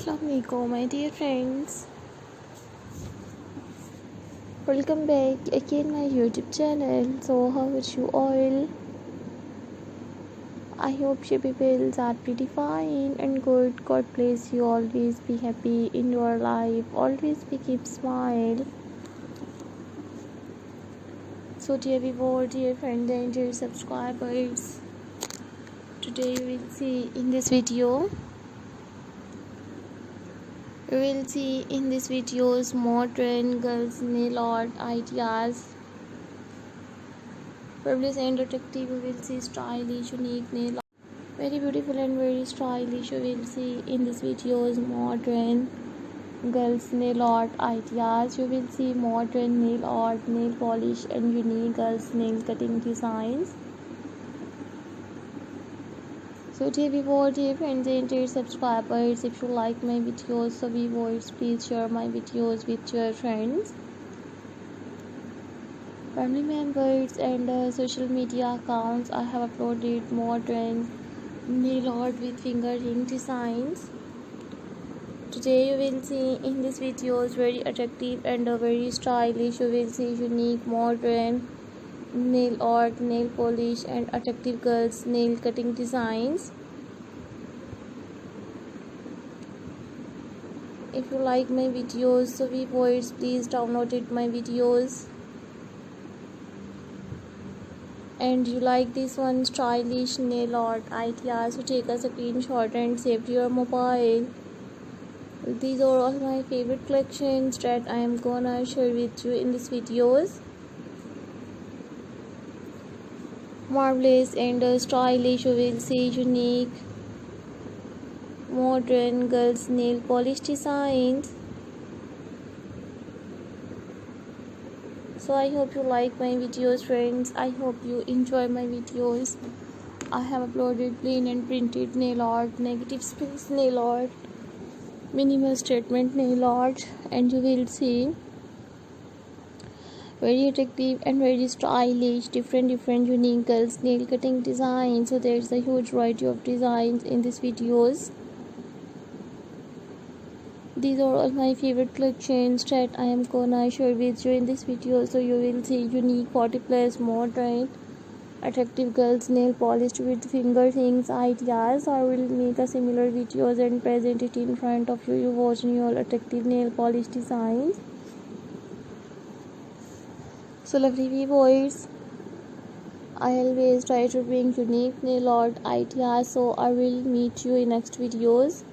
Assalamualaikum my dear friends, welcome back again my YouTube channel. So how are you all? I hope you people are pretty fine and good. God bless you, always be happy in your life, always be keep smile. So dear viewers, dear friends and dear subscribers, today we will see in this video modern girls nail art ideas. Publish and attractive, you will see stylish, unique nail art. Very beautiful and very stylish, you will see in this videos modern girls nail art ideas. You will see modern nail art, nail polish and unique girls nail cutting designs. So dear viewers, dear friends and dear subscribers, if you like my videos, so viewers, please share my videos with your friends, family members and social media accounts. I have uploaded modern nail art with finger ring designs. Today you will see in this videos very attractive and very stylish. You will see unique modern nail art, nail polish and attractive girls nail cutting designs. If you like my videos, so viewers, please download my videos, and you like this one stylish nail art ideas, so take a screenshot and save to your mobile. These are all my favorite collections that I am gonna share with you in these videos. Marvelous and stylish, you will see unique modern girls nail polish designs. So I hope you like my videos, friends. I hope you enjoy my videos. I have uploaded plain and printed nail art, negative space nail art, minimal statement nail art, and you will see very attractive and very stylish different unique girls nail cutting designs. So there's a huge variety of designs in these videos. These are all my favorite collections that I am gonna share with you in this video. So you will see unique 40 plus modern attractive girls nail polished with finger rings ideas. I will make a similar videos and present it in front of you. You watching your attractive nail polish designs. So lovely viewers, I always try to bring unique nail art ideas. So I will meet you in next videos.